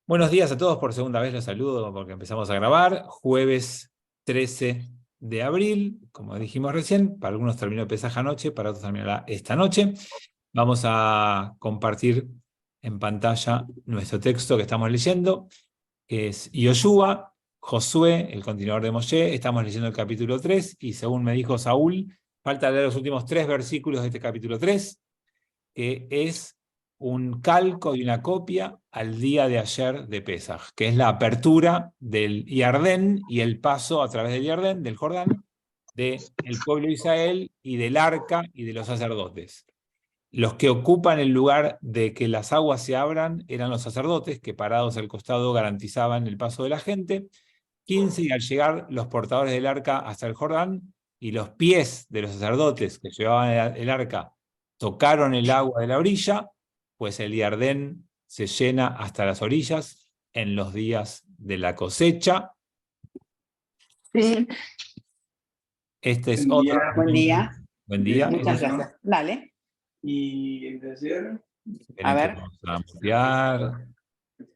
Buenos días a todos, por segunda vez los saludo porque empezamos a grabar. Jueves 13 de abril, como dijimos recién, para algunos terminó Pesaj anoche, para otros terminará esta noche. Vamos a compartir en pantalla nuestro texto que estamos leyendo, que es Yoshua, Josué, el continuador de Moshe. Estamos leyendo el capítulo 3 y según me dijo Saúl, falta leer los últimos 3 versículos de este capítulo 3, que es un calco y una copia al día de ayer de Pesaj, que es la apertura del Jardín y el paso a través del Jardín, del Jordán, del pueblo de Israel y del arca y de los sacerdotes. Los que ocupan el lugar de que las aguas se abran eran los sacerdotes, que parados al costado garantizaban el paso de la gente. 15, y al llegar los portadores del arca hasta el Jordán, y los pies de los sacerdotes que llevaban el arca tocaron el agua de la orilla, pues el Jardín se llena hasta las orillas en los días de la cosecha. Sí. Este es Buen día. otro. Buen día. Buen día. Muchas gracias. Dale. Y empecé. A ver. Vamos a ampliar.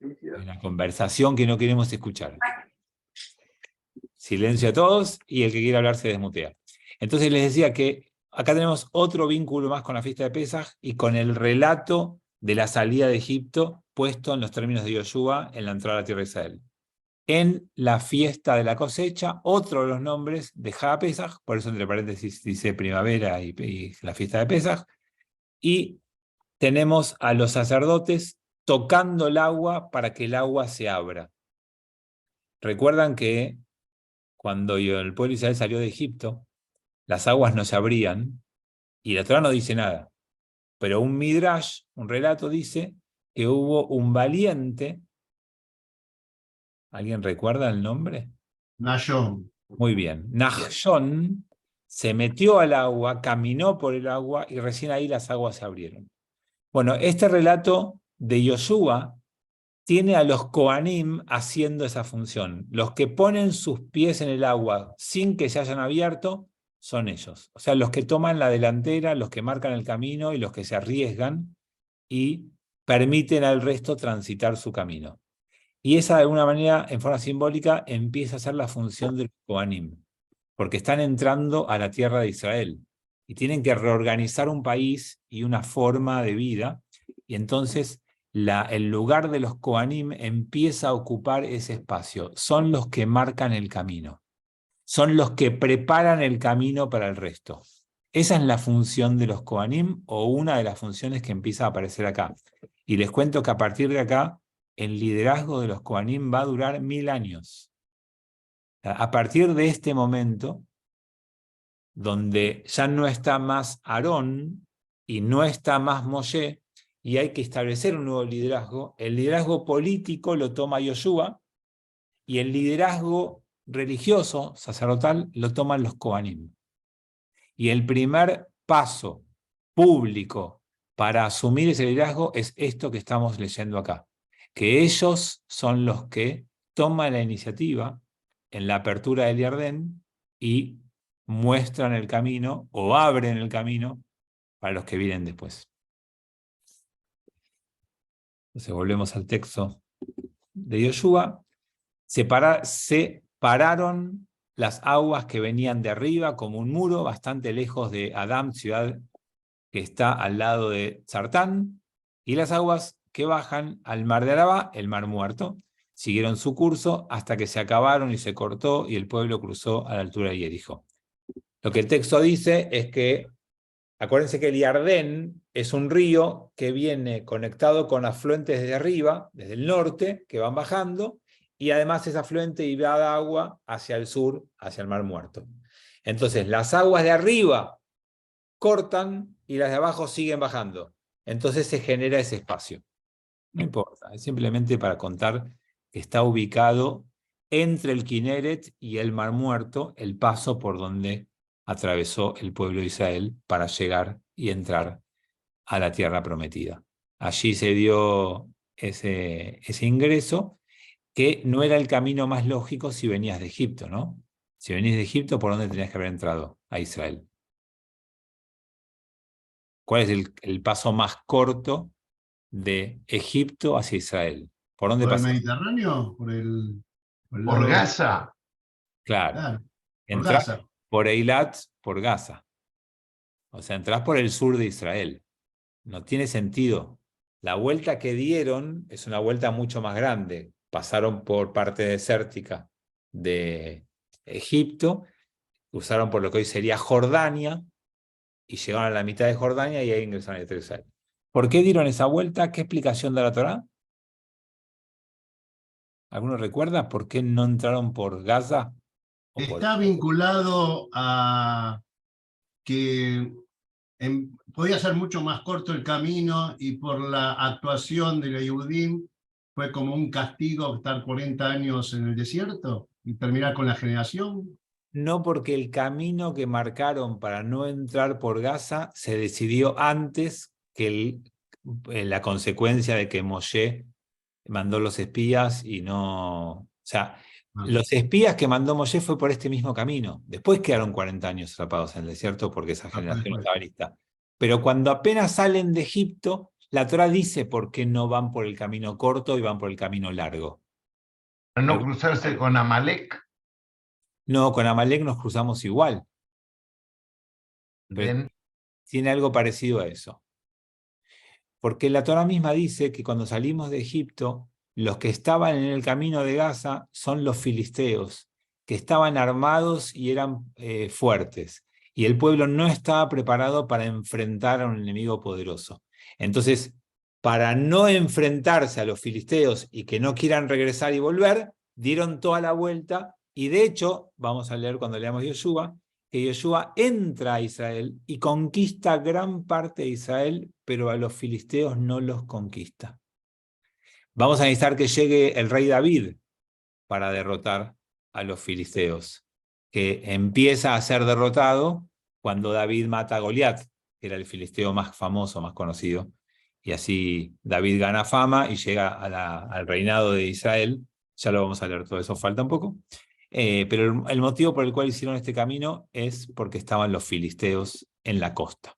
Hay una conversación que no queremos escuchar. Silencio a todos y el que quiera hablar se desmutea. Entonces les decía que acá tenemos otro vínculo más con la fiesta de Pesaj y con el relato de la salida de Egipto puesto en los términos de Yoshua en la entrada a la tierra de Israel. En la fiesta de la cosecha, otro de los nombres de Ha Pesaj, por eso entre paréntesis dice primavera y la fiesta de Pesaj, y tenemos a los sacerdotes tocando el agua para que el agua se abra. Recuerdan que cuando el pueblo de Israel salió de Egipto, las aguas no se abrían, y la Torá no dice nada. Pero un midrash, un relato, dice que hubo un valiente. ¿Alguien recuerda el nombre? Nashon. Muy bien. Nachshon se metió al agua, caminó por el agua, y recién ahí las aguas se abrieron. Bueno, este relato de Yoshua tiene a los Kohanim haciendo esa función. Los que ponen sus pies en el agua sin que se hayan abierto son ellos. O sea, los que toman la delantera, los que marcan el camino y los que se arriesgan y permiten al resto transitar su camino. Y esa, de alguna manera, en forma simbólica, empieza a ser la función del Kohanim, porque están entrando a la tierra de Israel y tienen que reorganizar un país y una forma de vida, y entonces el lugar de los Kohanim empieza a ocupar ese espacio. Son los que marcan el camino, son los que preparan el camino para el resto. Esa es la función de los Kohanim, o una de las funciones que empieza a aparecer acá. Y les cuento que a partir de acá, el liderazgo de los Kohanim va a durar 1000 años. A partir de este momento, donde ya no está más Aarón y no está más Moshe, y hay que establecer un nuevo liderazgo, el liderazgo político lo toma Yoshua, y el liderazgo religioso, sacerdotal, lo toman los Kohanim. Y el primer paso público para asumir ese liderazgo es esto que estamos leyendo acá, que ellos son los que toman la iniciativa en la apertura del Jardín y muestran el camino o abren el camino para los que vienen después. Entonces volvemos al texto de Yoshua. Se pararon las aguas que venían de arriba como un muro bastante lejos de Adam, ciudad que está al lado de Tzartán, y las aguas que bajan al mar de Arabá, el mar muerto, siguieron su curso hasta que se acabaron y se cortó y el pueblo cruzó a la altura de Jericó. Lo que el texto dice es que, acuérdense que el Jardín es un río que viene conectado con afluentes desde arriba, desde el norte, que van bajando, y además es afluente y va de agua hacia el sur, hacia el mar muerto. Entonces, las aguas de arriba cortan y las de abajo siguen bajando. Entonces se genera ese espacio. No importa, es simplemente para contar que está ubicado entre el Kineret y el Mar Muerto, el paso por donde atravesó el pueblo de Israel para llegar y entrar a la tierra prometida. Allí se dio ese ingreso, que no era el camino más lógico si venías de Egipto, ¿no? Si venís de Egipto, ¿por dónde tenías que haber entrado a Israel? ¿Cuál es el paso más corto de Egipto hacia Israel? ¿Por dónde ¿Por el pasás? Mediterráneo? Por el Por lado- Gaza. Claro, Claro, por entrás Gaza. por Eilat, por Gaza. O sea, entrás por el sur de Israel. No tiene sentido. La vuelta que dieron es una vuelta mucho más grande. Pasaron por parte desértica de Egipto, cruzaron por lo que hoy sería Jordania y llegaron a la mitad de Jordania y ahí ingresaron a Israel. ¿Por qué dieron esa vuelta? ¿Qué explicación da la Torá? ¿Alguno recuerda por qué no entraron por Gaza? O por... Está vinculado a que podía ser mucho más corto el camino y por la actuación de la Yehudim fue como un castigo estar 40 años en el desierto y terminar con la generación. No, porque el camino que marcaron para no entrar por Gaza se decidió antes que la consecuencia de que Moshe mandó los espías y no... O sea, los espías que mandó Moshe fue por este mismo camino. Después quedaron 40 años atrapados en el desierto porque esa generación no estaba lista. Pero cuando apenas salen de Egipto, la Torá dice por qué no van por el camino corto y van por el camino largo. Para no cruzarse con Amalek. No, con Amalek nos cruzamos igual. Pero ¿Ven? tiene algo parecido a eso. Porque la Torá misma dice que cuando salimos de Egipto, los que estaban en el camino de Gaza son los filisteos, que estaban armados y eran fuertes. Y el pueblo no estaba preparado para enfrentar a un enemigo poderoso. Entonces, para no enfrentarse a los filisteos y que no quieran regresar y volver, dieron toda la vuelta. Y de hecho, vamos a leer cuando leamos Yoshua, que Yoshua entra a Israel y conquista gran parte de Israel, pero a los filisteos no los conquista. Vamos a necesitar que llegue el rey David para derrotar a los filisteos, que empieza a ser derrotado cuando David mata a Goliat, que era el filisteo más famoso, más conocido, y así David gana fama y llega al reinado de Israel. Ya lo vamos a leer, todo eso falta un poco. Pero el motivo por el cual hicieron este camino es porque estaban los filisteos en la costa.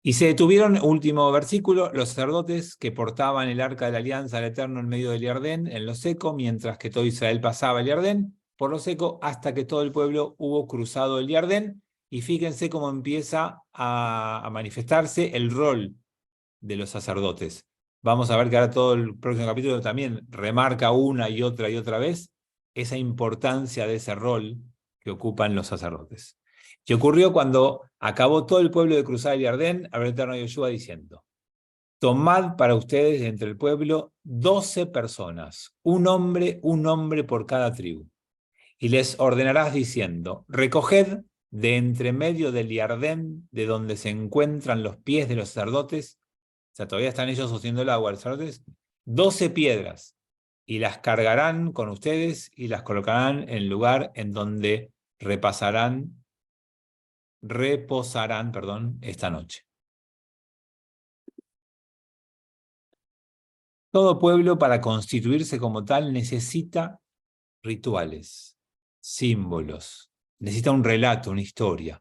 Y se detuvieron, último versículo, los sacerdotes que portaban el arca de la alianza al Eterno en medio del Jordán, en lo seco, mientras que todo Israel pasaba el Jordán por lo seco, hasta que todo el pueblo hubo cruzado el Jordán. Y fíjense cómo empieza a manifestarse el rol de los sacerdotes. Vamos a ver que ahora todo el próximo capítulo también remarca una y otra vez esa importancia de ese rol que ocupan los sacerdotes. ¿Qué ocurrió cuando acabó todo el pueblo de cruzar el Jordán? Habló el Eterno Yoshua diciendo: tomad para ustedes entre el pueblo 12 personas, un hombre por cada tribu. Y les ordenarás diciendo: recoged de entre medio del Jordán, de donde se encuentran los pies de los sacerdotes, o sea, todavía están ellos sosteniendo el agua, los sacerdotes, 12 piedras, y las cargarán con ustedes y las colocarán en el lugar en donde reposarán, esta noche. Todo pueblo, para constituirse como tal, necesita rituales, símbolos, necesita un relato, una historia.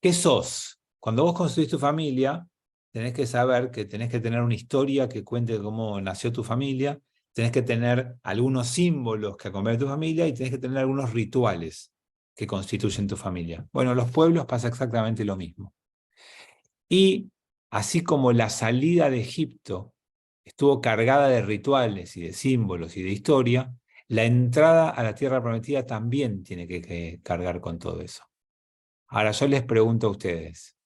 ¿Qué sos? Cuando vos construís tu familia, tenés que saber que tenés que tener una historia que cuente cómo nació tu familia, tenés que tener algunos símbolos que acompañan a tu familia y tenés que tener algunos rituales que constituyen tu familia. Bueno, los pueblos pasa exactamente lo mismo. Y así como la salida de Egipto estuvo cargada de rituales y de símbolos y de historia, la entrada a la tierra prometida también tiene que cargar con todo eso. Ahora yo les pregunto a ustedes,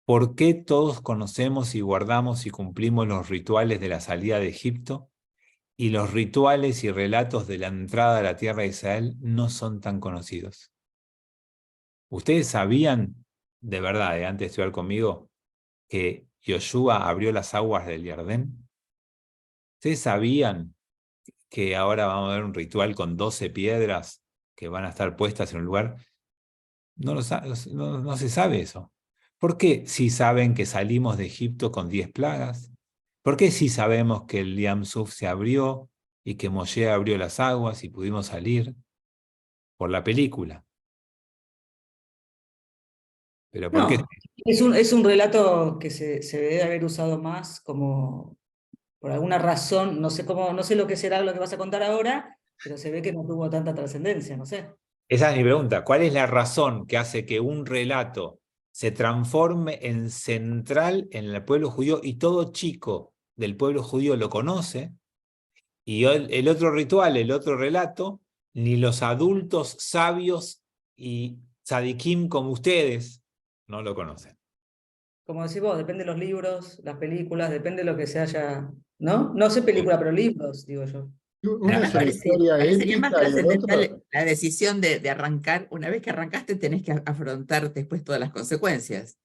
¿por qué todos conocemos y guardamos y cumplimos los rituales de la salida de Egipto y los rituales y relatos de la entrada a la tierra de Israel no son tan conocidos? ¿Ustedes sabían, de verdad, antes de estudiar conmigo, que Yoshua abrió las aguas del Jordán? ¿Ustedes sabían que ahora vamos a ver un ritual con 12 piedras que van a estar puestas en un lugar? No se sabe eso. ¿Por qué sí saben que salimos de Egipto con 10 plagas? ¿Por qué sí sabemos que el Yam Suf se abrió y que Moshe abrió las aguas y pudimos salir? Por la película. ¿Pero por qué? No, es un relato que se debe haber usado más como por alguna razón, no sé cómo, no sé lo que será lo que vas a contar ahora, pero se ve que no tuvo tanta trascendencia, no sé. Esa es mi pregunta. ¿Cuál es la razón que hace que un relato se transforme en central en el pueblo judío y todo chico del pueblo judío lo conoce? Y el otro ritual, el otro relato, ni los adultos sabios y tzadikim como ustedes no lo conocen. Como decís vos, depende de los libros, las películas, depende de lo que se haya, ¿no? No sé película, pero libros, digo yo. Uno Me es una historia parecería más épica y el otro... trascendental la decisión de arrancar. Una vez que arrancaste, tenés que afrontar después todas las consecuencias.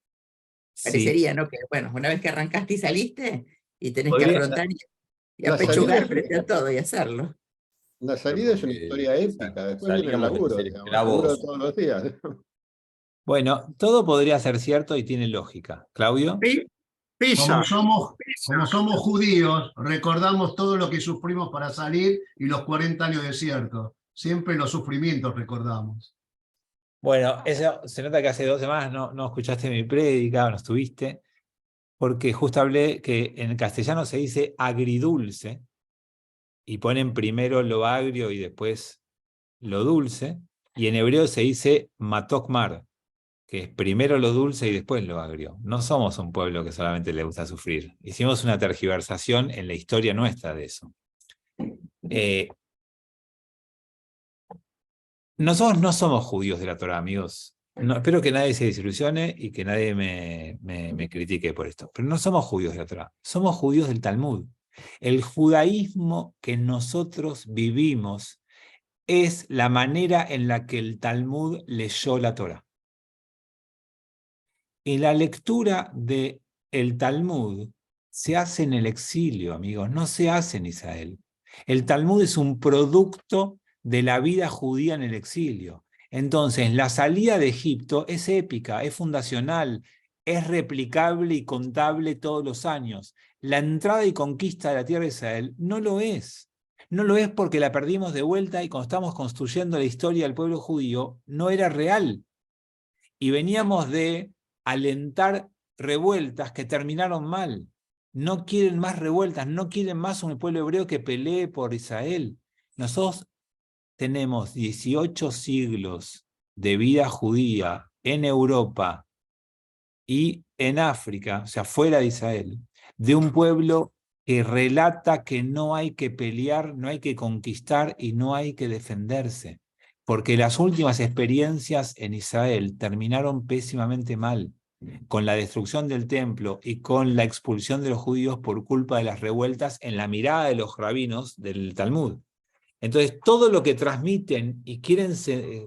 Sí, Parecería, ¿no? Que, bueno, una vez que arrancaste y saliste, y tenés que Podría- afrontar y La salida apechugar es, frente a todo y hacerlo. la salida es una historia épica, después viene el salíamos de laburo, ser digamos, el laburo de esclavos. todos los días. Bueno, todo podría ser cierto y tiene lógica. ¿Claudio? Como somos judíos, recordamos todo lo que sufrimos para salir y los 40 años de desierto. Siempre los sufrimientos recordamos. Bueno, eso, se nota que hace 2 semanas no escuchaste mi prédica, no estuviste, porque justo hablé que en castellano se dice agridulce, y ponen primero lo agrio y después lo dulce, y en hebreo se dice matokmar, que es primero lo dulce y después lo agrio. No somos un pueblo que solamente le gusta sufrir. Hicimos una tergiversación en la historia nuestra de eso. Nosotros no somos judíos de la Torá, amigos. No, espero que nadie se desilusione y que nadie me critique por esto. Pero no somos judíos de la Torá, somos judíos del Talmud. El judaísmo que nosotros vivimos es la manera en la que el Talmud leyó la Torá. Y la lectura del Talmud se hace en el exilio, amigos, no se hace en Israel. El Talmud es un producto de la vida judía en el exilio. Entonces, la salida de Egipto es épica, es fundacional, es replicable y contable todos los años. La entrada y conquista de la tierra de Israel no lo es. No lo es porque la perdimos de vuelta y cuando estamos construyendo la historia del pueblo judío, no era real. Y veníamos de alentar revueltas que terminaron mal. No quieren más revueltas, no quieren más un pueblo hebreo que pelee por Israel. Nosotros tenemos 18 siglos de vida judía en Europa y en África, o sea, fuera de Israel, de un pueblo que relata que no hay que pelear, no hay que conquistar y no hay que defenderse, porque las últimas experiencias en Israel terminaron pésimamente mal, con la destrucción del templo y con la expulsión de los judíos por culpa de las revueltas en la mirada de los rabinos del Talmud. Entonces, todo lo que transmiten y quieren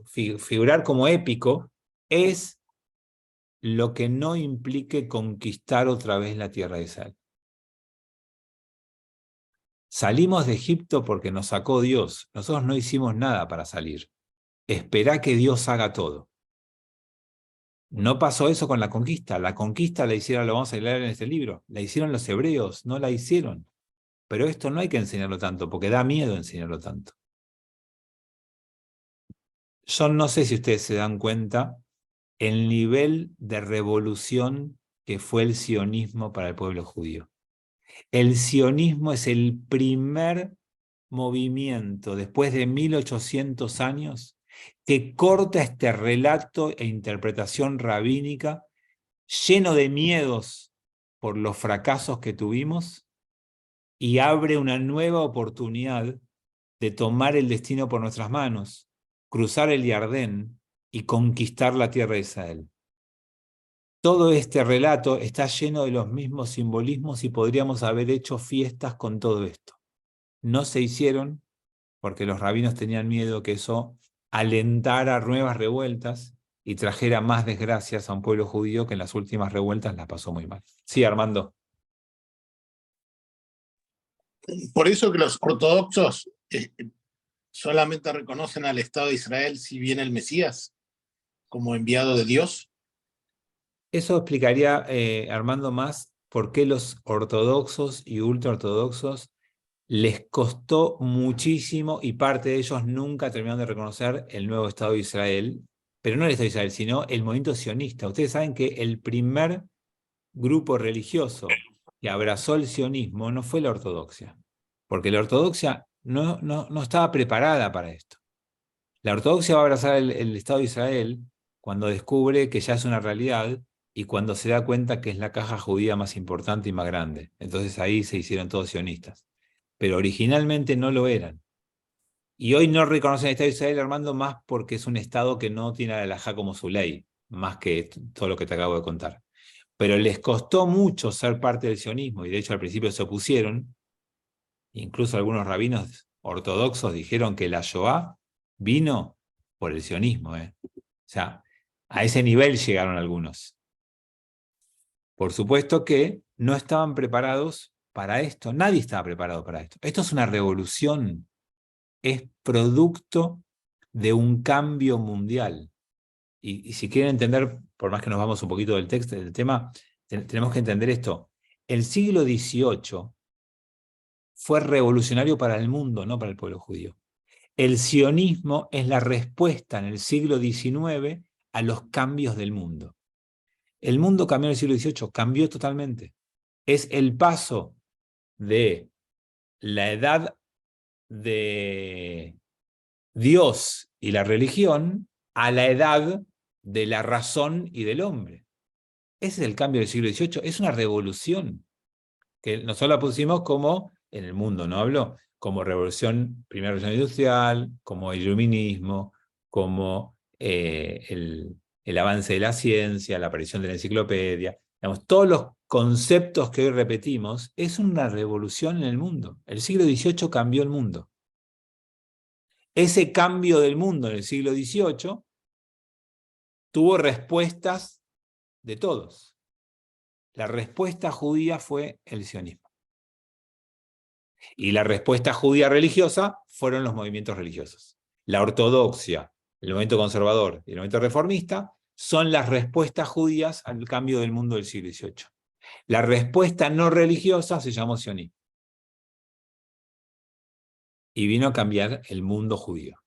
figurar como épico es lo que no implique conquistar otra vez la tierra de Israel. Salimos de Egipto porque nos sacó Dios. Nosotros no hicimos nada para salir. Esperá que Dios haga todo. No pasó eso con la conquista. La conquista la hicieron, lo vamos a leer en este libro, la hicieron los hebreos, no la hicieron. Pero esto no hay que enseñarlo tanto, porque da miedo enseñarlo tanto. Yo no sé si ustedes se dan cuenta el nivel de revolución que fue el sionismo para el pueblo judío. El sionismo es el primer movimiento después de 1800 años que corta este relato e interpretación rabínica lleno de miedos por los fracasos que tuvimos y abre una nueva oportunidad de tomar el destino por nuestras manos, cruzar el Jardín y conquistar la tierra de Israel. Todo este relato está lleno de los mismos simbolismos y podríamos haber hecho fiestas con todo esto. No se hicieron porque los rabinos tenían miedo que eso alentara nuevas revueltas y trajera más desgracias a un pueblo judío que en las últimas revueltas la pasó muy mal. Sí, Armando. Por eso que los ortodoxos solamente reconocen al Estado de Israel si viene el Mesías como enviado de Dios. Eso explicaría, Armando, más por qué los ortodoxos y ultraortodoxos les costó muchísimo y parte de ellos nunca terminaron de reconocer el nuevo Estado de Israel, pero no el Estado de Israel, sino el movimiento sionista. Ustedes saben que el primer grupo religioso que abrazó el sionismo no fue la ortodoxia, porque la ortodoxia no estaba preparada para esto. La ortodoxia va a abrazar el Estado de Israel cuando descubre que ya es una realidad y cuando se da cuenta que es la caja judía más importante y más grande. Entonces ahí se hicieron todos sionistas. Pero originalmente no lo eran. Y hoy no reconocen el Estado de Israel, Armando, más porque es un Estado que no tiene a la halajá como su ley, más que todo lo que te acabo de contar. Pero les costó mucho ser parte del sionismo, y de hecho al principio se opusieron. Incluso algunos rabinos ortodoxos dijeron que la Shoah vino por el sionismo. O sea, a ese nivel llegaron algunos. Por supuesto que no estaban preparados para esto. Nadie estaba preparado para esto. Esto es una revolución. Es producto de un cambio mundial. Y si quieren entender, por más que nos vamos un poquito del texto, del tema, tenemos que entender esto. El siglo XVIII fue revolucionario para el mundo, no para el pueblo judío. El sionismo es la respuesta en el siglo XIX a los cambios del mundo. El mundo cambió en el siglo XVIII, cambió totalmente. Es el paso de la edad de Dios y la religión a la edad de la razón y del hombre. Ese es el cambio del siglo XVIII, es una revolución, que nosotros la pusimos como, en el mundo no hablo, como primera revolución industrial, como el iluminismo, como el avance de la ciencia, la aparición de la enciclopedia. Digamos, todos los conceptos que hoy repetimos es una revolución en el mundo. El siglo XVIII cambió el mundo. Ese cambio del mundo en el siglo XVIII tuvo respuestas de todos. La respuesta judía fue el sionismo. Y la respuesta judía religiosa fueron los movimientos religiosos. La ortodoxia, el movimiento conservador y el movimiento reformista son las respuestas judías al cambio del mundo del siglo XVIII. La respuesta no religiosa se llamó sionismo. Y vino a cambiar el mundo judío.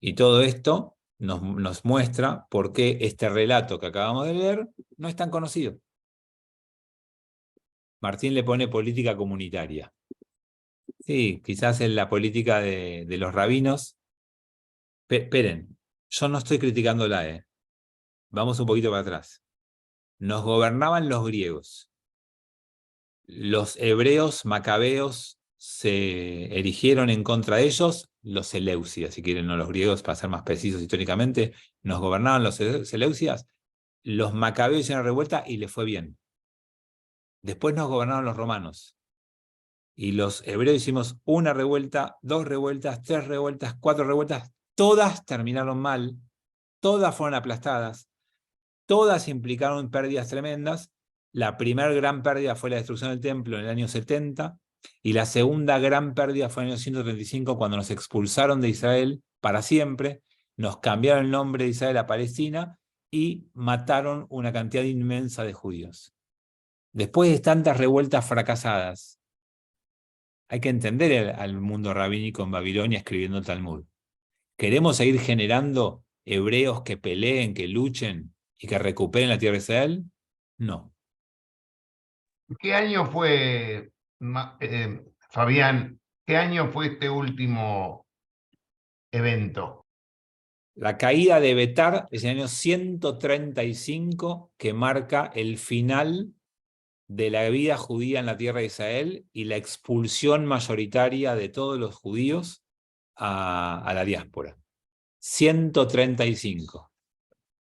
Y todo esto nos muestra por qué este relato que acabamos de leer no es tan conocido. Martín le pone política comunitaria. Sí, quizás en la política de los rabinos. Esperen, yo no estoy criticándola, Vamos un poquito para atrás. Nos gobernaban los griegos. Los hebreos macabeos se erigieron en contra de ellos, los seleucidas, si quieren, no los griegos, para ser más precisos históricamente, nos gobernaban los seleucidas, los macabeos hicieron revuelta y les fue bien. Después nos gobernaron los romanos. Y los hebreos hicimos una revuelta, 2 revueltas, 3 revueltas, 4 revueltas, todas terminaron mal, todas fueron aplastadas, todas implicaron pérdidas tremendas. La primera gran pérdida fue la destrucción del templo en el año 70, y la segunda gran pérdida fue en el año 135, cuando nos expulsaron de Israel para siempre, nos cambiaron el nombre de Israel a Palestina y mataron una cantidad inmensa de judíos. Después de tantas revueltas fracasadas, hay que entender al mundo rabínico en Babilonia escribiendo el Talmud. ¿Queremos seguir generando hebreos que peleen, que luchen y que recuperen la tierra de Israel? No. ¿Qué año fue, Fabián, qué año fue este último evento? La caída de Betar es en el año 135, que marca el final de la vida judía en la tierra de Israel y la expulsión mayoritaria de todos los judíos a la diáspora. 135.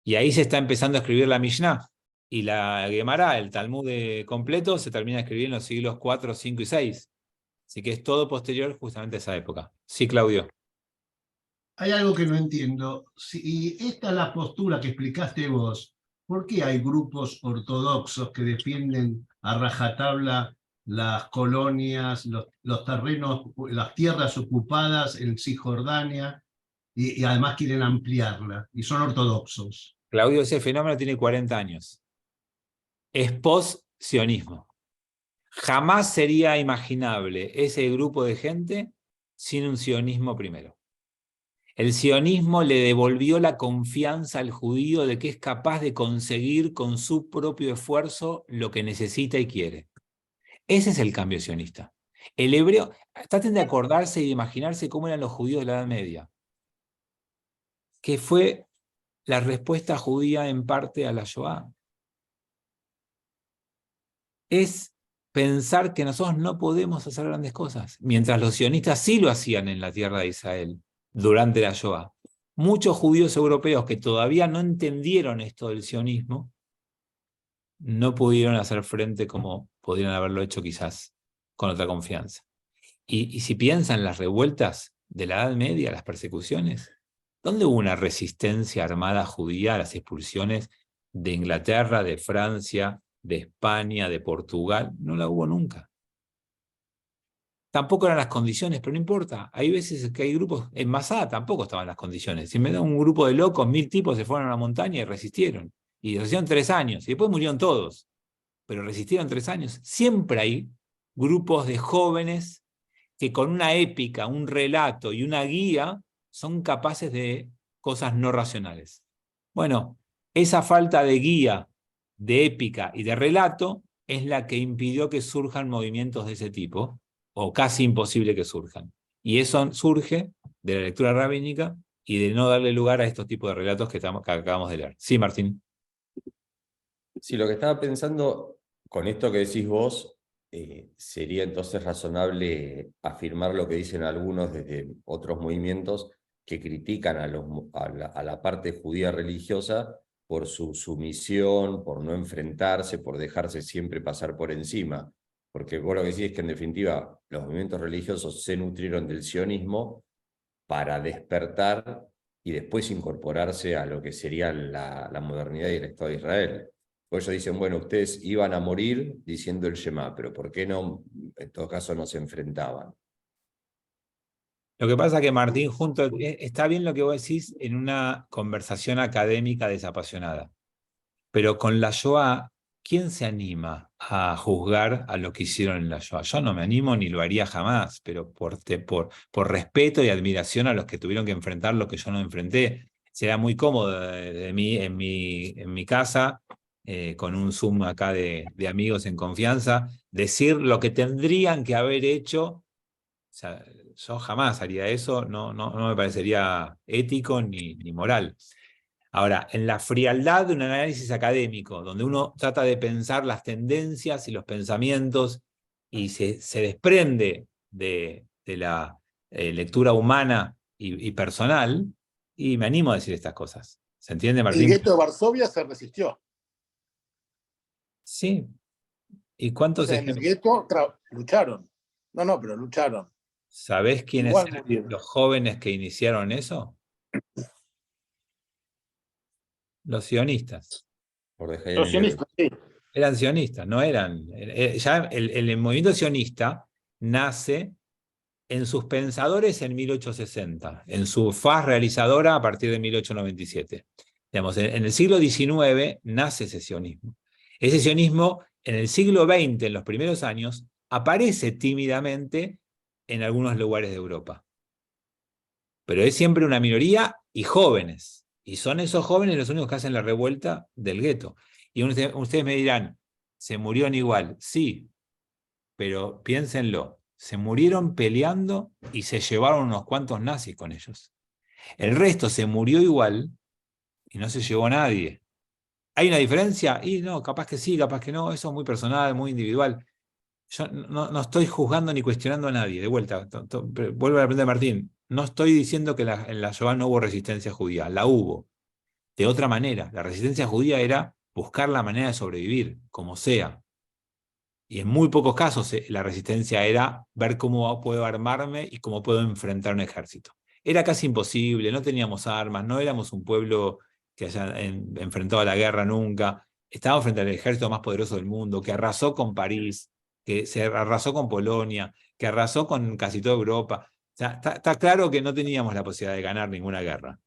Y ahí se está empezando a escribir la Mishnah. Y la Gemara, el Talmud completo, se termina de escribir en los siglos 4, 5 y 6. Así que es todo posterior justamente a esa época. Sí, Claudio. Hay algo que no entiendo. Si esta es la postura que explicaste vos, ¿por qué hay grupos ortodoxos que defienden a rajatabla las colonias, los terrenos, las tierras ocupadas en Cisjordania y además quieren ampliarla? Y son ortodoxos. Claudio, ese fenómeno tiene 40 años. Es post-sionismo. Jamás sería imaginable ese grupo de gente sin un sionismo primero. El sionismo le devolvió la confianza al judío de que es capaz de conseguir con su propio esfuerzo lo que necesita y quiere. Ese es el cambio sionista. El hebreo, traten de acordarse y de imaginarse cómo eran los judíos de la Edad Media, que fue la respuesta judía en parte a la Shoah. Es pensar que nosotros no podemos hacer grandes cosas, mientras los sionistas sí lo hacían en la tierra de Israel durante la Shoah. Muchos judíos europeos que todavía no entendieron esto del sionismo no pudieron hacer frente como podrían haberlo hecho quizás con otra confianza. Y si piensan en las revueltas de la Edad Media, las persecuciones, ¿dónde hubo una resistencia armada judía a las expulsiones de Inglaterra, de Francia, de España, de Portugal? No la hubo nunca. Tampoco eran las condiciones, pero no importa. Hay veces que hay grupos, en Masada tampoco estaban las condiciones. Si me da un grupo de locos, 1000 tipos se fueron a la montaña y resistieron. Y resistieron 3 años, y después murieron todos. Pero resistieron 3 años. Siempre hay grupos de jóvenes que con una épica, un relato y una guía son capaces de cosas no racionales. Bueno, esa falta de guía, de épica y de relato es la que impidió que surjan movimientos de ese tipo, o casi imposible que surjan. Y eso surge de la lectura rabínica y de no darle lugar a estos tipos de relatos que acabamos de leer. Sí, Martín. Sí, lo que estaba pensando con esto que decís vos, sería entonces razonable afirmar lo que dicen algunos desde otros movimientos que critican a la parte judía religiosa por su sumisión, por no enfrentarse, por dejarse siempre pasar por encima. Porque vos lo que decís es que en definitiva los movimientos religiosos se nutrieron del sionismo para despertar y después incorporarse a lo que sería la modernidad y el Estado de Israel. Por eso dicen, bueno, ustedes iban a morir diciendo el Shema, pero ¿por qué no, en todo caso, no se enfrentaban? Lo que pasa es que Martín, está bien lo que vos decís en una conversación académica desapasionada, pero con la Shoah, ¿quién se anima a juzgar a lo que hicieron en la Shoah? Yo no me animo ni lo haría jamás, pero por respeto y admiración a los que tuvieron que enfrentar lo que yo no enfrenté. Será muy cómodo en mi casa, con un Zoom acá de amigos en confianza, decir lo que tendrían que haber hecho. O sea, yo jamás haría eso, no me parecería ético ni moral. Ahora, en la frialdad de un análisis académico, donde uno trata de pensar las tendencias y los pensamientos y se desprende de la lectura humana y personal, y me animo a decir estas cosas. ¿Se entiende, Martín? El gueto de Varsovia se resistió. Sí. ¿Y cuántos En el gueto lucharon. No, pero lucharon. ¿Sabés quiénes eran los jóvenes que iniciaron eso? Los sionistas. Los sionistas, sí. Eran sionistas, no eran. Ya el movimiento sionista nace en sus pensadores en 1860, en su faz realizadora a partir de 1897. Digamos, en el siglo XIX nace ese sionismo. Ese sionismo en el siglo XX, en los primeros años, aparece tímidamente en algunos lugares de Europa. Pero es siempre una minoría y jóvenes. Y son esos jóvenes los únicos que hacen la revuelta del gueto. Y ustedes me dirán, ¿se murieron igual? Sí, pero piénsenlo, se murieron peleando y se llevaron unos cuantos nazis con ellos. El resto se murió igual y no se llevó a nadie. ¿Hay una diferencia? Y no, capaz que sí, capaz que no, eso es muy personal, muy individual. Yo no estoy juzgando ni cuestionando a nadie, de vuelta, vuelvo a aprender, Martín, no estoy diciendo que en la Shoah no hubo resistencia judía, la hubo, de otra manera. La resistencia judía era buscar la manera de sobrevivir, como sea. Y en muy pocos casos la resistencia era ver cómo puedo armarme y cómo puedo enfrentar un ejército. Era casi imposible, no teníamos armas, no éramos un pueblo que haya enfrentado a la guerra nunca. Estábamos frente al ejército más poderoso del mundo, que arrasó con París, que se arrasó con Polonia, que arrasó con casi toda Europa. O sea, está claro que no teníamos la posibilidad de ganar ninguna guerra.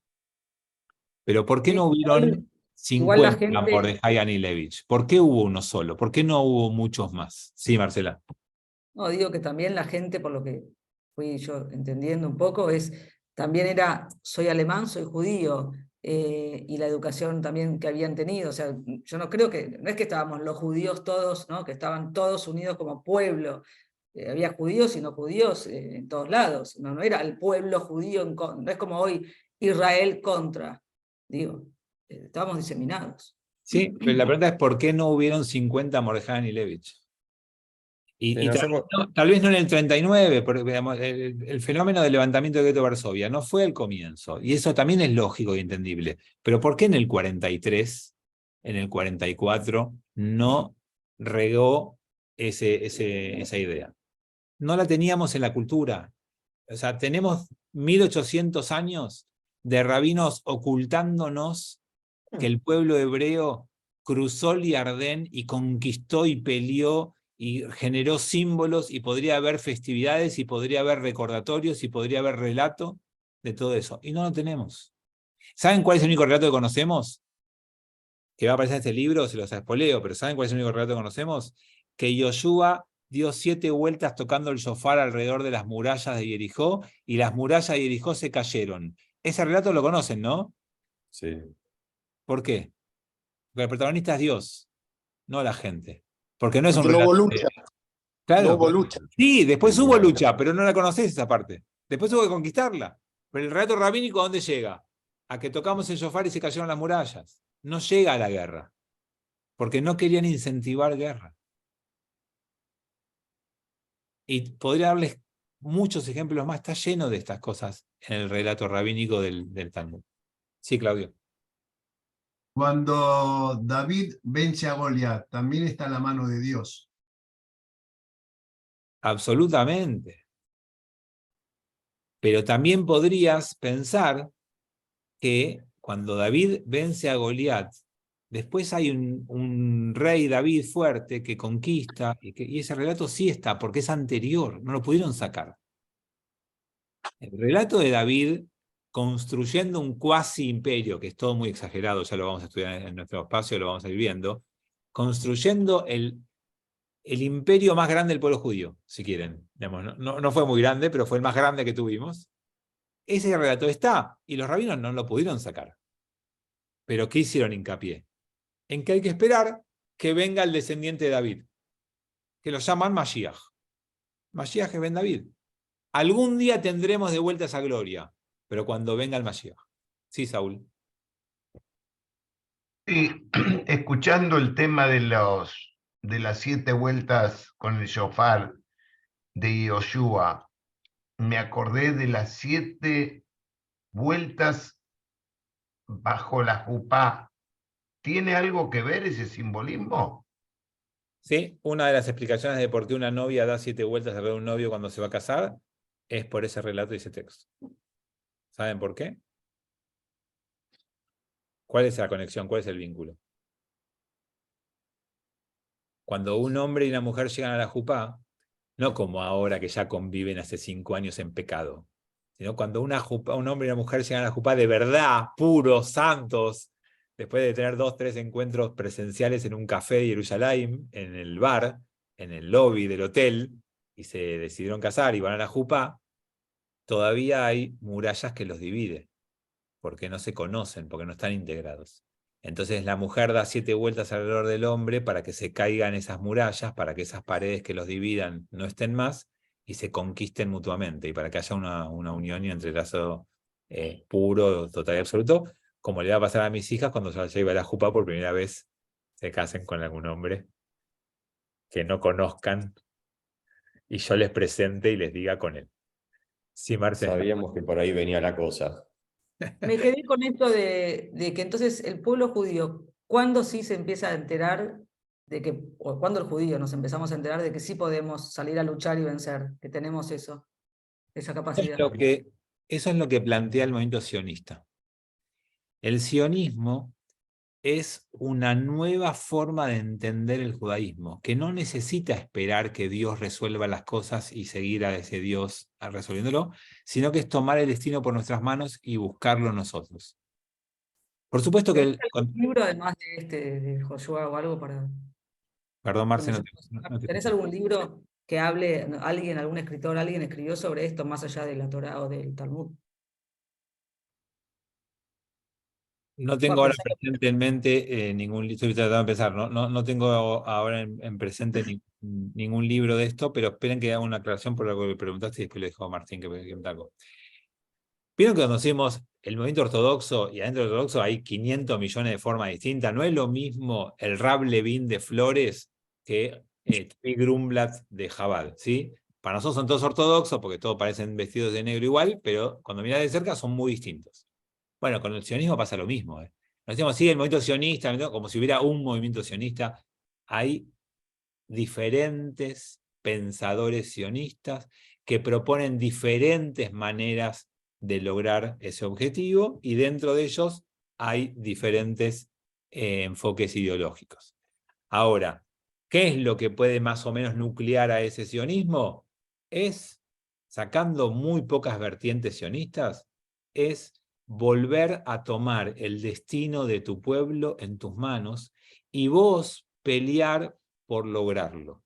Pero ¿por qué no hubieron 50 por Dejan y Levitch? ¿Por qué hubo uno solo? ¿Por qué no hubo muchos más? Sí, Marcela. No, digo que también la gente, por lo que fui yo entendiendo un poco, también era, soy alemán, soy judío. y la educación también que habían tenido. O sea, yo no creo que, no es que estábamos los judíos todos, ¿no? Que estaban todos unidos como pueblo. Había judíos y no judíos en todos lados. No era el pueblo judío, no es como hoy Israel contra, digo, estábamos diseminados. Sí, pero la pregunta es ¿por qué no hubieron 50 Mordejai Anilevich? Sí, Y tal vez no en el 39, porque digamos, el fenómeno del levantamiento del gueto de Varsovia no fue el comienzo, y eso también es lógico y entendible. Pero ¿por qué en el 43, en el 44, no regó esa idea? No la teníamos en la cultura. O sea, tenemos 1800 años de rabinos ocultándonos que el pueblo hebreo cruzó el Jardín y conquistó y peleó y generó símbolos, y podría haber festividades, y podría haber recordatorios, y podría haber relato de todo eso. Y no lo tenemos. ¿Saben cuál es el único relato que conocemos? Que va a aparecer en este libro, se los espoleo, pero ¿saben cuál es el único relato que conocemos? Que Yoshua dio 7 vueltas tocando el shofar alrededor de las murallas de Jericó, y las murallas de Jericó se cayeron. Ese relato lo conocen, ¿no? Sí. ¿Por qué? Porque el protagonista es Dios, no la gente. Porque no es un Porque no relato. hubo lucha. Claro, No hubo lucha. Sí, después hubo lucha, pero no la conocés esa parte. Después hubo que conquistarla. Pero el relato rabínico, ¿a dónde llega? A que tocamos el shofar y se cayeron las murallas. No llega a la guerra. Porque no querían incentivar guerra. Y podría darles muchos ejemplos más. Está lleno de estas cosas en el relato rabínico del Talmud. Sí, Claudio. Cuando David vence a Goliat, también está en la mano de Dios. Absolutamente. Pero también podrías pensar que cuando David vence a Goliat, después hay un rey David fuerte que conquista, y ese relato sí está, porque es anterior, no lo pudieron sacar. El relato de David construyendo un cuasi imperio, que es todo muy exagerado, ya lo vamos a estudiar en nuestro espacio, lo vamos a ir viendo, construyendo el imperio más grande del pueblo judío, si quieren. Digamos, no fue muy grande, pero fue el más grande que tuvimos. Ese relato está, y los rabinos no lo pudieron sacar. Pero ¿qué hicieron hincapié? En que hay que esperar que venga el descendiente de David, que lo llaman Mashiach. Mashiach es Ben David. Algún día tendremos de vuelta esa gloria, pero cuando venga el Mashiach. Sí, Saúl. Sí, escuchando el tema de las 7 vueltas con el shofar de Yoshua, me acordé de las 7 vueltas bajo la jupá. ¿Tiene algo que ver ese simbolismo? Sí, una de las explicaciones de por qué una novia da 7 vueltas alrededor de un novio cuando se va a casar es por ese relato y ese texto. ¿Saben por qué? ¿Cuál es la conexión? ¿Cuál es el vínculo? Cuando un hombre y una mujer llegan a la jupá, no como ahora que ya conviven hace 5 años en pecado, sino cuando un hombre y una mujer llegan a la jupá de verdad, puros, santos, después de tener 2, 3 encuentros presenciales en un café de Jerusalén, en el bar, en el lobby del hotel, y se decidieron casar y van a la jupá, todavía hay murallas que los dividen, porque no se conocen, porque no están integrados. Entonces la mujer da 7 vueltas alrededor del hombre para que se caigan esas murallas, para que esas paredes que los dividan no estén más y se conquisten mutuamente, y para que haya una unión y un entrelazo puro, total y absoluto, como le va a pasar a mis hijas cuando se lleve a la jupá por primera vez, se casen con algún hombre que no conozcan y yo les presente y les diga con él. Sí, Marce. Sabíamos que por ahí venía la cosa. Me quedé con esto de que entonces el pueblo judío, ¿cuándo sí se empieza a enterar de que, o cuándo el judío nos empezamos a enterar de que sí podemos salir a luchar y vencer, que tenemos eso, esa capacidad? Eso es lo que plantea el movimiento sionista. El sionismo es una nueva forma de entender el judaísmo, que no necesita esperar que Dios resuelva las cosas y seguir a ese Dios resolviéndolo, sino que es tomar el destino por nuestras manos y buscarlo nosotros. Por supuesto que... ¿Tenés algún libro además de Joshua o algo para...? Perdón, Marce, ¿Tenés algún libro que hable, algún escritor, alguien escribió sobre esto más allá de la Torá o del Talmud? No tengo ahora presente en mente ningún libro, estoy tratando de pensar, no tengo ahora en presente ningún libro de esto, pero esperen que haga una aclaración por algo que me preguntaste y después le dejo a Martín que me algo. Vieron que conocimos el movimiento ortodoxo y adentro del ortodoxo hay 500 millones de formas distintas. No es lo mismo el Rab Levin de Flores que Tzvi Grumblat de Jabal, ¿sí? Para nosotros son todos ortodoxos porque todos parecen vestidos de negro igual, pero cuando miras de cerca son muy distintos. Bueno, con el sionismo pasa lo mismo. Nos decimos, sí, el movimiento sionista, como si hubiera un movimiento sionista. Hay diferentes pensadores sionistas que proponen diferentes maneras de lograr ese objetivo y dentro de ellos hay diferentes enfoques ideológicos. Ahora, ¿qué es lo que puede más o menos nuclear a ese sionismo? Es, sacando muy pocas vertientes sionistas, es volver a tomar el destino de tu pueblo en tus manos y vos pelear por lograrlo.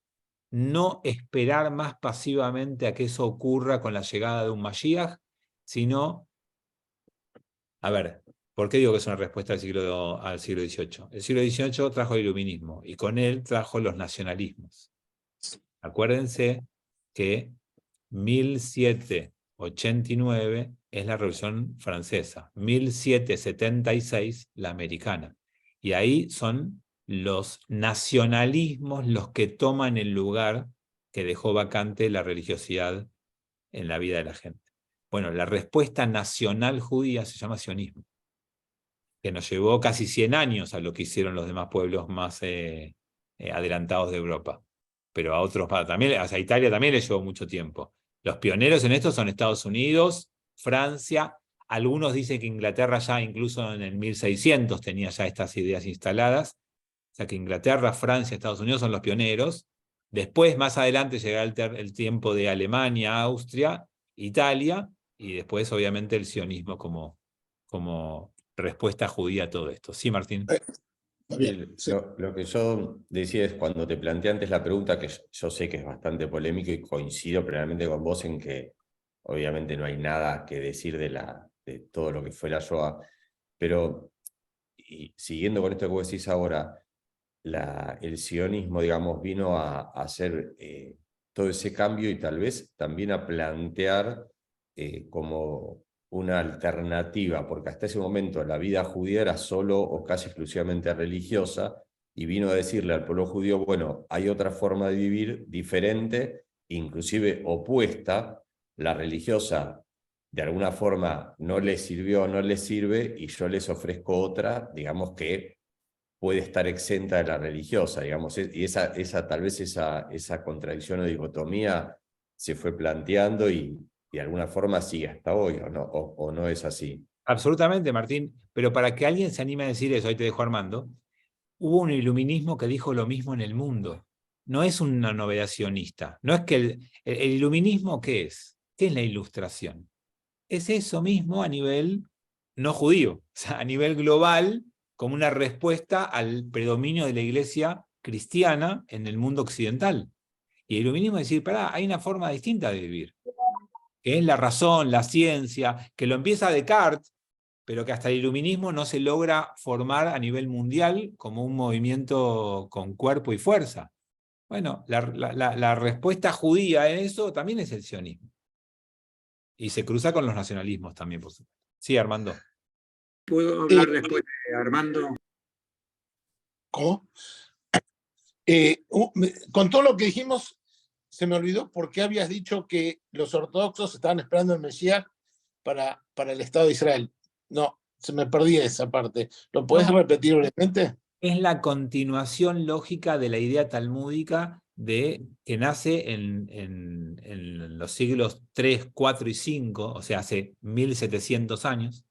No esperar más pasivamente a que eso ocurra con la llegada de un Mashiach, sino, a ver, ¿por qué digo que es una respuesta al siglo XVIII? El siglo XVIII trajo el iluminismo y con él trajo los nacionalismos. Acuérdense que 1789 es la Revolución Francesa, 1776 la americana. Y ahí son los nacionalismos los que toman el lugar que dejó vacante la religiosidad en la vida de la gente. Bueno, la respuesta nacional judía se llama sionismo, que nos llevó casi 100 años a lo que hicieron los demás pueblos más adelantados de Europa. Pero a otros, también, a Italia también le llevó mucho tiempo. Los pioneros en esto son Estados Unidos, Francia, algunos dicen que Inglaterra ya incluso en el 1600 tenía ya estas ideas instaladas, o sea que Inglaterra, Francia, Estados Unidos son los pioneros. Después, más adelante, llegará el tiempo de Alemania, Austria, Italia, y después obviamente el sionismo como respuesta judía a todo esto. Sí, Martín. Bien, sí. Lo que yo decía es cuando te planteé antes la pregunta, que yo sé que es bastante polémico y coincido plenamente con vos en que obviamente no hay nada que decir de todo lo que fue la Shoah, pero y siguiendo con esto que vos decís ahora, el sionismo, digamos, vino a hacer todo ese cambio y tal vez también a plantear como una alternativa, porque hasta ese momento la vida judía era solo o casi exclusivamente religiosa, y vino a decirle al pueblo judío, bueno, hay otra forma de vivir diferente, inclusive opuesta, la religiosa de alguna forma no les sirvió o no les sirve, y yo les ofrezco otra, digamos que puede estar exenta de la religiosa, digamos, y tal vez esa contradicción o dicotomía se fue planteando y de alguna forma sigue hasta hoy, o no es así. Absolutamente, Martín, pero para que alguien se anime a decir eso, ahí te dejo Armando, hubo un iluminismo que dijo lo mismo en el mundo. No es una novedad sionista. No es que el iluminismo, ¿qué es? ¿Qué es la ilustración? Es eso mismo a nivel no judío, o sea, a nivel global, como una respuesta al predominio de la iglesia cristiana en el mundo occidental. Y el iluminismo es decir, pará, hay una forma distinta de vivir, que es la razón, la ciencia, que lo empieza Descartes, pero que hasta el iluminismo no se logra formar a nivel mundial como un movimiento con cuerpo y fuerza. Bueno, la respuesta judía en eso también es el sionismo. Y se cruza con los nacionalismos también, por supuesto. Sí, Armando. ¿Puedo hablar después de Armando? ¿Cómo? Con todo lo que dijimos, se me olvidó por qué habías dicho que los ortodoxos estaban esperando el Mesías para el Estado de Israel. No, se me perdí esa parte. ¿Lo puedes repetir brevemente? Es la continuación lógica de la idea talmúdica que nace en los siglos 3, 4 y 5, o sea, hace 1700 años,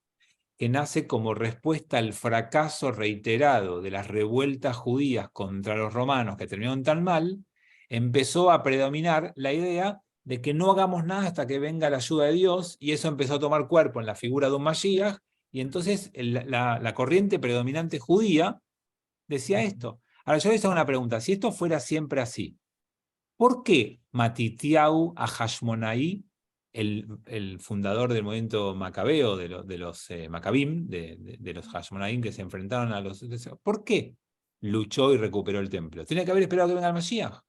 que nace como respuesta al fracaso reiterado de las revueltas judías contra los romanos que terminaron tan mal. Empezó a predominar la idea de que no hagamos nada hasta que venga la ayuda de Dios, y eso empezó a tomar cuerpo en la figura de un Mashiach, y entonces la corriente predominante judía decía esto. Ahora yo les hago una pregunta, si esto fuera siempre así, ¿por qué Matitiau a Hashmonaí el fundador del movimiento macabeo, de los Maccabim, de los Hashmonaim que se enfrentaron a los... ¿Por qué luchó y recuperó el templo? Tenía que haber esperado que venga el Mashiach.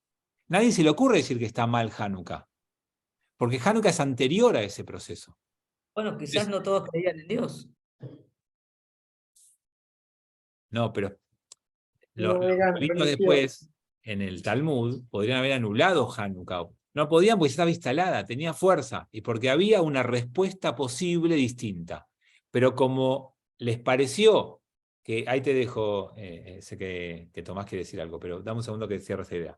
Nadie se le ocurre decir que está mal Hanukkah, porque Hanukkah es anterior a ese proceso. Bueno, quizás no todos creían en Dios. No, pero No los eran rabinos religiosos. después, en el Talmud, podrían haber anulado Hanukkah. No podían porque estaba instalada, tenía fuerza, y porque había una respuesta posible distinta. Pero como les pareció, que ahí te dejo, sé que Tomás quiere decir algo, pero dame un segundo que cierre esa idea.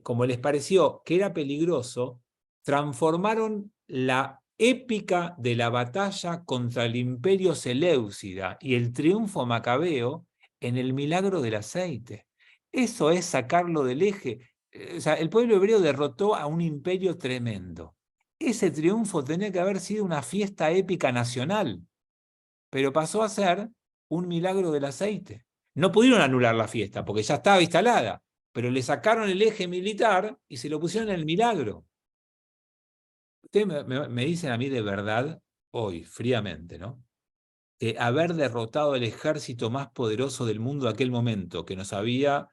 Como les pareció que era peligroso, transformaron la épica de la batalla contra el imperio seleucida y el triunfo macabeo en el milagro del aceite. Eso es sacarlo del eje. O sea, el pueblo hebreo derrotó a un imperio tremendo. Ese triunfo tenía que haber sido una fiesta épica nacional, pero pasó a ser un milagro del aceite. No pudieron anular la fiesta porque ya estaba instalada, pero le sacaron el eje militar y se lo pusieron en el milagro. Ustedes me dicen a mí de verdad, hoy, fríamente, ¿no? Que haber derrotado al ejército más poderoso del mundo de aquel momento, que nos había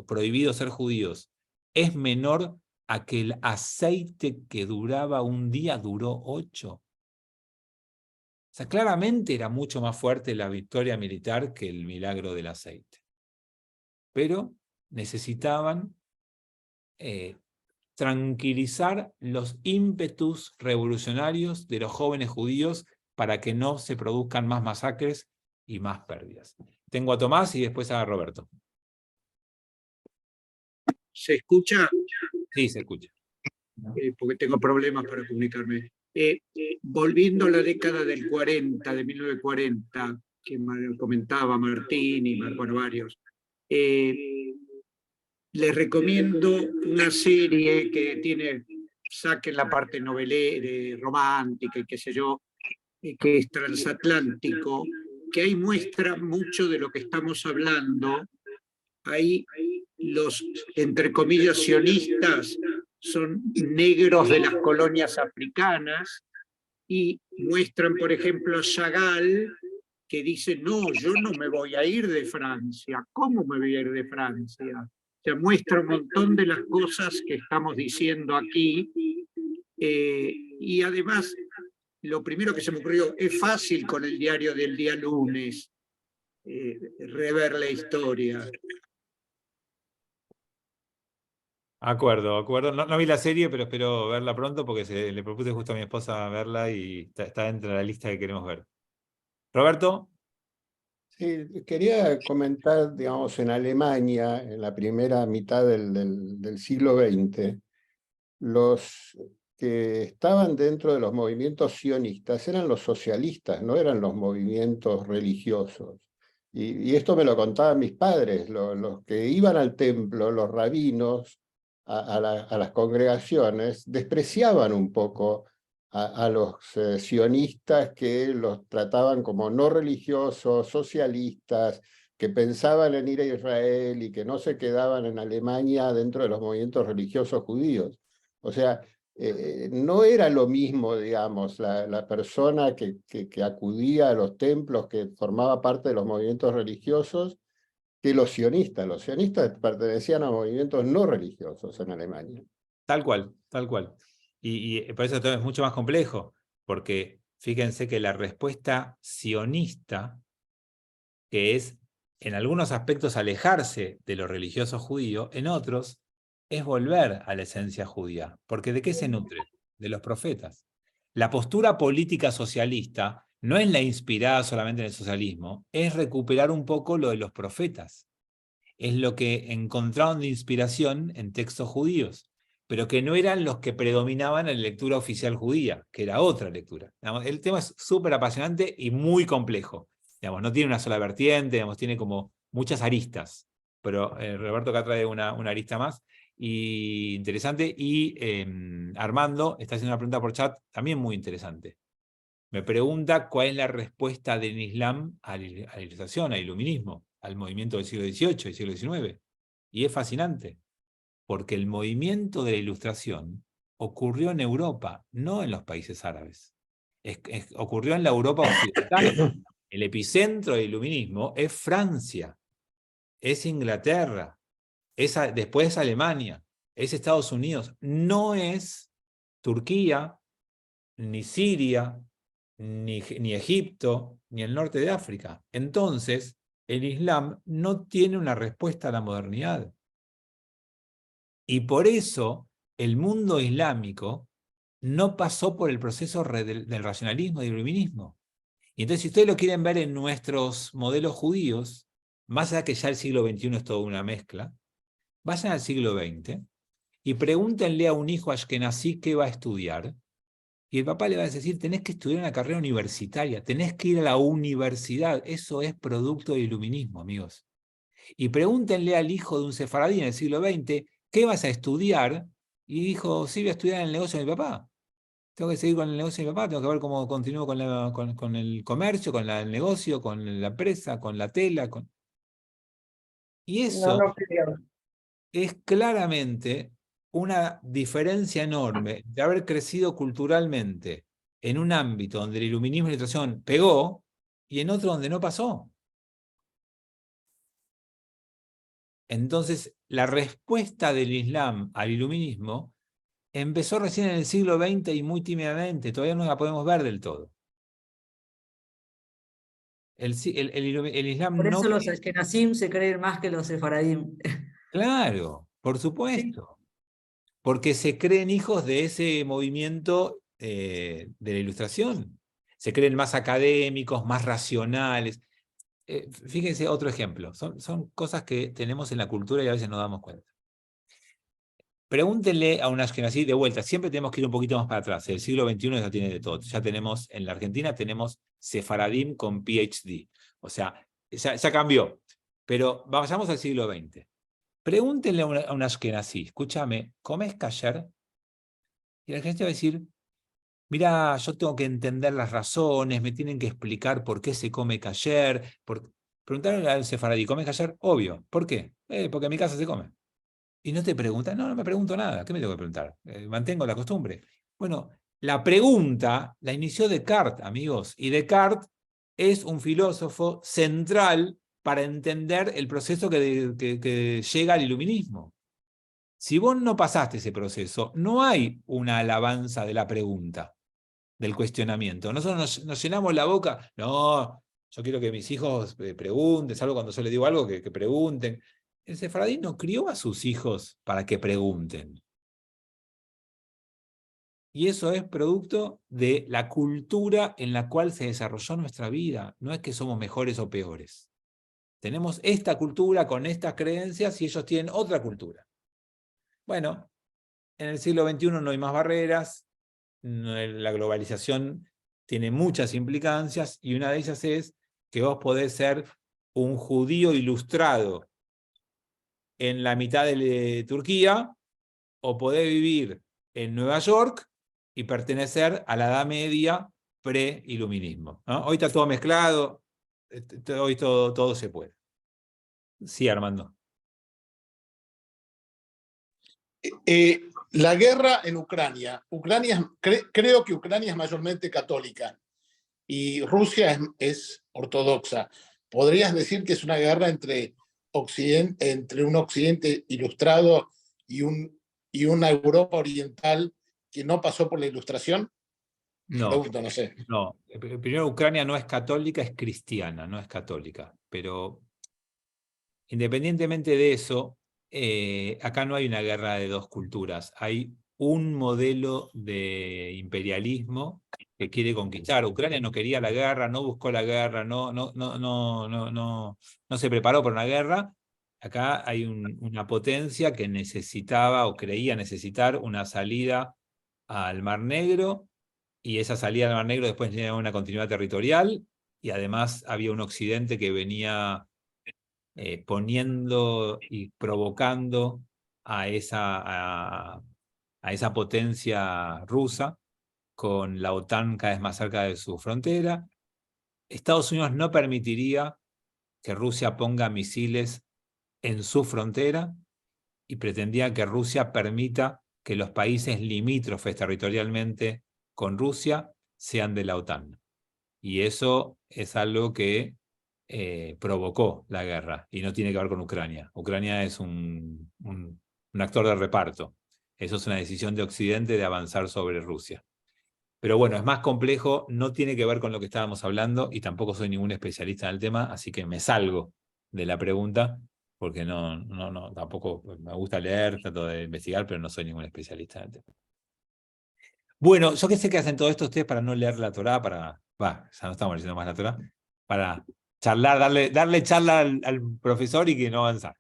prohibido ser judíos, es menor a que el aceite que duraba un día duró 8. O sea, claramente era mucho más fuerte la victoria militar que el milagro del aceite. Pero necesitaban tranquilizar los ímpetus revolucionarios de los jóvenes judíos para que no se produzcan más masacres y más pérdidas. Tengo a Tomás y después a Roberto. ¿Se escucha? Sí, se escucha. Porque tengo problemas para comunicarme. Volviendo a la década del 40, de 1940, que comentaba Martín y bueno, varios, les recomiendo una serie que tiene, saquen la parte romántica y qué sé yo, que es Transatlántico, que ahí muestra mucho de lo que estamos hablando. Ahí los, entre comillas, sionistas son negros de las colonias africanas y muestran, por ejemplo, a Chagall, que dice, no, yo no me voy a ir de Francia. ¿Cómo me voy a ir de Francia? O sea, muestra un montón de las cosas que estamos diciendo aquí. Y además, lo primero que se me ocurrió, es fácil con el diario del día lunes rever la historia. Acuerdo. No vi la serie, pero espero verla pronto porque le propuse justo a mi esposa verla y está dentro de la lista que queremos ver. Roberto. Sí, quería comentar, digamos, en Alemania, en la primera mitad del siglo XX, los que estaban dentro de los movimientos sionistas eran los socialistas, no eran los movimientos religiosos. Y esto me lo contaban mis padres, los que iban al templo, los rabinos, a las congregaciones, despreciaban un poco a los sionistas que los trataban como no religiosos, socialistas, que pensaban en ir a Israel y que no se quedaban en Alemania dentro de los movimientos religiosos judíos. O sea, no era lo mismo, digamos, la persona que acudía a los templos, que formaba parte de los movimientos religiosos, que los sionistas. Los sionistas pertenecían a movimientos no religiosos en Alemania. Tal cual, tal cual. Y por eso todo es mucho más complejo, porque fíjense que la respuesta sionista, que es en algunos aspectos alejarse de lo religioso judío, en otros es volver a la esencia judía. Porque ¿de qué se nutre? De los profetas. La postura política socialista no es la inspirada solamente en el socialismo, es recuperar un poco lo de los profetas. Es lo que encontraron de inspiración en textos judíos, pero que no eran los que predominaban en la lectura oficial judía, que era otra lectura. El tema es súper apasionante y muy complejo. No tiene una sola vertiente, tiene como muchas aristas, pero Roberto acá trae una arista más, y interesante, y Armando está haciendo una pregunta por chat, también muy interesante. Me pregunta cuál es la respuesta del Islam a la ilustración, al iluminismo, al movimiento del siglo XVIII y siglo XIX. Y es fascinante, porque el movimiento de la ilustración ocurrió en Europa, no en los países árabes. Ocurrió en la Europa occidental. El epicentro del iluminismo es Francia, es Inglaterra, después es Alemania, es Estados Unidos, no es Turquía, ni Siria, ni Egipto, ni el norte de África. Entonces, el Islam no tiene una respuesta a la modernidad. Y por eso el mundo islámico no pasó por el proceso del racionalismo y del iluminismo. Y entonces, si ustedes lo quieren ver en nuestros modelos judíos, más allá que ya el siglo XXI es toda una mezcla, vayan al siglo XX y pregúntenle a un hijo ashkenazí qué va a estudiar. Y el papá le va a decir, tenés que estudiar una carrera universitaria, tenés que ir a la universidad. Eso es producto del iluminismo, amigos. Y pregúntenle al hijo de un sefaradí en el siglo XX, ¿qué vas a estudiar? Y dijo, sí, voy a estudiar en el negocio de mi papá. Tengo que seguir con el negocio de mi papá, tengo que ver cómo continúo con el comercio, con el negocio, con la empresa, con la tela. Y eso No creo. es claramente una diferencia enorme de haber crecido culturalmente en un ámbito donde el iluminismo y la ilustración pegó y en otro donde no pasó. Entonces, la respuesta del Islam al iluminismo empezó recién en el siglo XX y muy tímidamente, todavía no la podemos ver del todo. El Islam Por no... eso los ashkenazim se creen más que los sefaradim. Claro, por supuesto. Porque se creen hijos de ese movimiento de la Ilustración. Se creen más académicos, más racionales. Fíjense otro ejemplo. Son cosas que tenemos en la cultura y a veces no damos cuenta. Pregúntenle a un ashkenazí de vuelta. Siempre tenemos que ir un poquito más para atrás. El siglo XXI ya tiene de todo. Ya tenemos, en la Argentina tenemos sefaradim con PhD. O sea, ya cambió. Pero vayamos al siglo XX. Pregúntenle a un ashkenazí, escúchame, ¿comes kasher? Y la gente va a decir, mira, yo tengo que entender las razones, me tienen que explicar por qué se come kasher. Preguntarle al sefaradí, ¿comes kasher? Obvio. ¿Por qué? Porque en mi casa se come. Y no te preguntan, no me pregunto nada. ¿Qué me tengo que preguntar? Mantengo la costumbre. Bueno, la pregunta la inició Descartes, amigos. Y Descartes es un filósofo central para entender el proceso que llega al iluminismo. Si vos no pasaste ese proceso, no hay una alabanza de la pregunta, del cuestionamiento. Nosotros nos llenamos la boca, no, yo quiero que mis hijos pregunten, salvo cuando yo les digo algo, que pregunten. El sefaradí no crió a sus hijos para que pregunten. Y eso es producto de la cultura en la cual se desarrolló nuestra vida. No es que somos mejores o peores. Tenemos esta cultura con estas creencias y ellos tienen otra cultura. Bueno, en el siglo XXI no hay más barreras, la globalización tiene muchas implicancias y una de ellas es que vos podés ser un judío ilustrado en la mitad de Turquía o podés vivir en Nueva York y pertenecer a la Edad Media pre-iluminismo, ¿no? Hoy está todo mezclado, hoy todo se puede. Sí, Armando. La guerra en Ucrania. Creo que Ucrania es mayormente católica y Rusia es ortodoxa. ¿Podrías decir que es una guerra entre un occidente ilustrado y una Europa oriental que no pasó por la ilustración? No, Pregunto, no sé. no. Primero, Ucrania no es católica, es cristiana, no es católica. Pero independientemente de eso, acá no hay una guerra de dos culturas. Hay un modelo de imperialismo que quiere conquistar. Ucrania no quería la guerra, no buscó la guerra, no se preparó para una guerra. Acá hay una potencia que necesitaba o creía necesitar una salida al Mar Negro, y esa salida al Mar Negro después tenía una continuidad territorial, y además había un occidente que venía poniendo y provocando a esa potencia rusa, con la OTAN cada vez más cerca de su frontera. Estados Unidos no permitiría que Rusia ponga misiles en su frontera y pretendía que Rusia permita que los países limítrofes territorialmente con Rusia sean de la OTAN. Y eso es algo que provocó la guerra, y no tiene que ver con Ucrania. Ucrania es un actor de reparto. Eso es una decisión de Occidente de avanzar sobre Rusia. Pero bueno, es más complejo, no tiene que ver con lo que estábamos hablando, y tampoco soy ningún especialista en el tema, así que me salgo de la pregunta, porque tampoco me gusta leer, trato de investigar, pero no soy ningún especialista en el tema. Bueno, yo que sé que hacen todo esto ustedes para no leer la Torá, ya no estamos leyendo más la Torá, para charlar, darle charla al profesor y que no avanzar.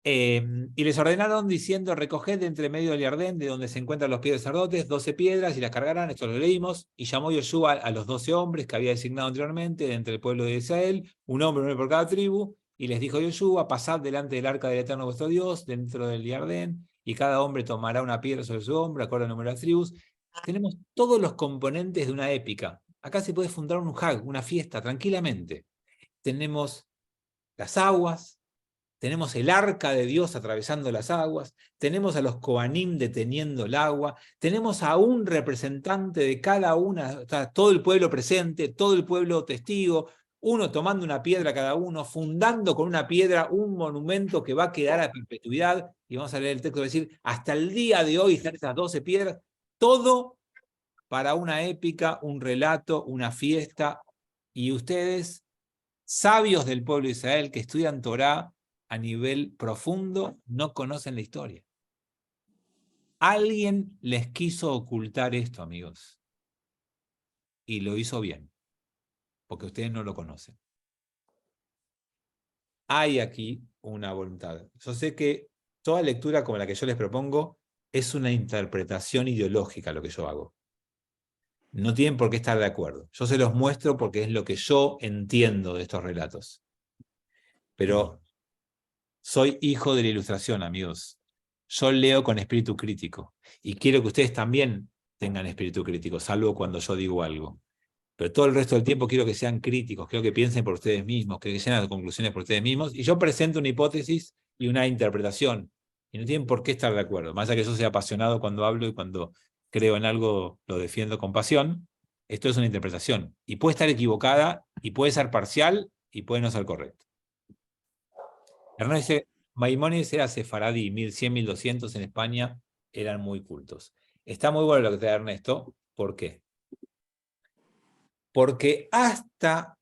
Y les ordenaron diciendo: recoged de entre medio del Jardín, de donde se encuentran los pies de sacerdotes, 12 piedras, y las cargarán. Esto lo leímos. Y llamó Yoshua a los 12 hombres que había designado anteriormente de entre el pueblo de Israel, un hombre por cada tribu, y les dijo Yoshua: pasad delante del arca del Eterno vuestro Dios, dentro del Jardín, y cada hombre tomará una piedra sobre su hombro, acorde al número de las tribus. Tenemos todos los componentes de una épica. Acá se puede fundar un hag, una fiesta, tranquilamente. Tenemos las aguas, tenemos el arca de Dios atravesando las aguas, tenemos a los Kohanim deteniendo el agua, tenemos a un representante de cada una, o sea, todo el pueblo presente, todo el pueblo testigo, uno tomando una piedra cada uno, fundando con una piedra un monumento que va a quedar a perpetuidad, y vamos a leer el texto, va a decir, hasta el día de hoy están esas 12 piedras, todo para una épica, un relato, una fiesta, y ustedes, sabios del pueblo de Israel que estudian Torá a nivel profundo, no conocen la historia. Alguien les quiso ocultar esto, amigos, y lo hizo bien, porque ustedes no lo conocen. Hay aquí una voluntad. Yo sé que toda lectura como la que yo les propongo es una interpretación ideológica lo que yo hago. No tienen por qué estar de acuerdo. Yo se los muestro porque es lo que yo entiendo de estos relatos. Pero soy hijo de la ilustración, amigos. Yo leo con espíritu crítico. Y quiero que ustedes también tengan espíritu crítico, salvo cuando yo digo algo. Pero todo el resto del tiempo quiero que sean críticos, quiero que piensen por ustedes mismos, que lleguen a conclusiones por ustedes mismos. Y yo presento una hipótesis y una interpretación. Y no tienen por qué estar de acuerdo. Más allá que yo sea apasionado cuando hablo y cuando creo en algo lo defiendo con pasión, esto es una interpretación. Y puede estar equivocada, y puede ser parcial, y puede no ser correcta. Hernán dice, Maimónides era sefaradí, 1100, 1200 en España, eran muy cultos. Está muy bueno lo que te da Ernesto. ¿Por qué? Porque hasta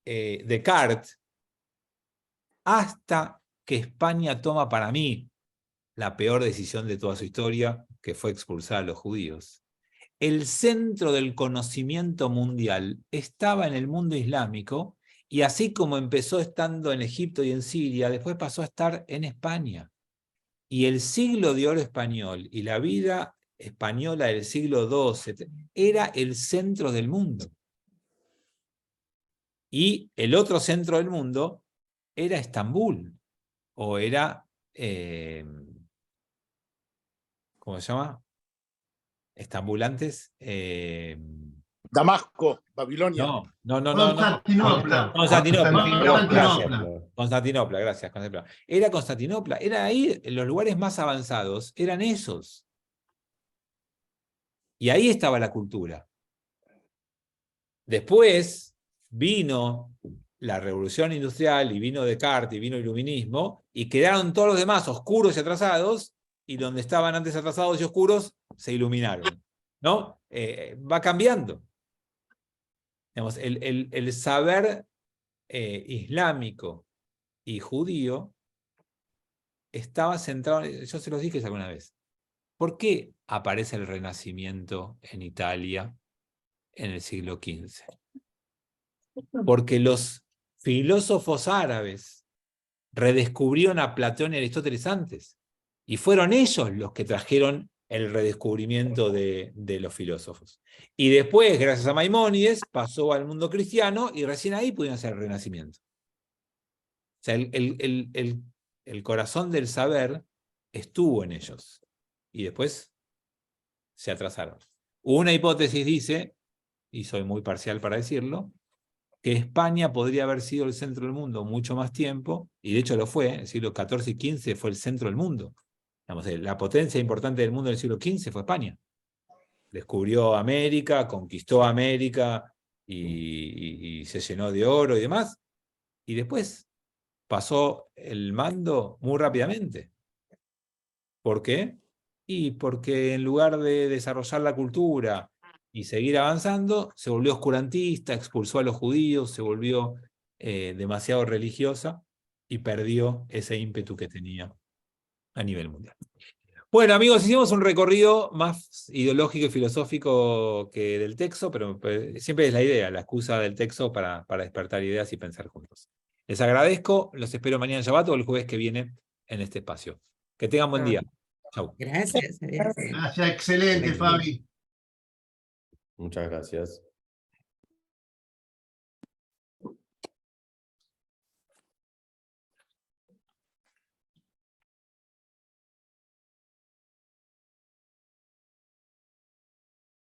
Descartes, hasta que España toma para mí la peor decisión de toda su historia, que fue expulsar a los judíos, el centro del conocimiento mundial estaba en el mundo islámico, y así como empezó estando en Egipto y en Siria, después pasó a estar en España. Y el siglo de oro español y la vida española del siglo XII era el centro del mundo. Y el otro centro del mundo era Estambul, o era, ¿cómo se llama? Estambul antes. Damasco, Babilonia. No. Constantinopla. Constantinopla, gracias. Era Constantinopla, era ahí, en los lugares más avanzados, eran esos. Y ahí estaba la cultura. Después vino la revolución industrial, y vino Descartes, y vino el iluminismo, y quedaron todos los demás oscuros y atrasados, y donde estaban antes atrasados y oscuros, se iluminaron. ¿No? Va cambiando. Digamos, el saber islámico y judío estaba centrado, yo se los dije alguna vez. ¿Por qué aparece el Renacimiento en Italia en el siglo XV? Porque los filósofos árabes redescubrieron a Platón y Aristóteles antes, y fueron ellos los que trajeron el redescubrimiento de los filósofos. Y después, gracias a Maimónides, pasó al mundo cristiano, y recién ahí pudieron hacer el Renacimiento. O sea, el corazón del saber estuvo en ellos, y después se atrasaron. Una hipótesis dice, y soy muy parcial para decirlo, que España podría haber sido el centro del mundo mucho más tiempo, y de hecho lo fue, en el siglo XIV y XV fue el centro del mundo. Digamos, la potencia importante del mundo del siglo XV fue España. Descubrió América, conquistó América y se llenó de oro y demás. Y después pasó el mando muy rápidamente. ¿Por qué? Y porque en lugar de desarrollar la cultura y seguir avanzando, se volvió oscurantista, expulsó a los judíos, se volvió demasiado religiosa y perdió ese ímpetu que tenía a nivel mundial. Bueno, amigos, hicimos un recorrido más ideológico y filosófico que del texto, pero siempre es la idea, la excusa del texto para despertar ideas y pensar juntos. Les agradezco, los espero mañana en Shabbat o el jueves que viene en este espacio. Que tengan buen día. Chau. Gracias. Gracias, excelente, Fabi. Muchas gracias.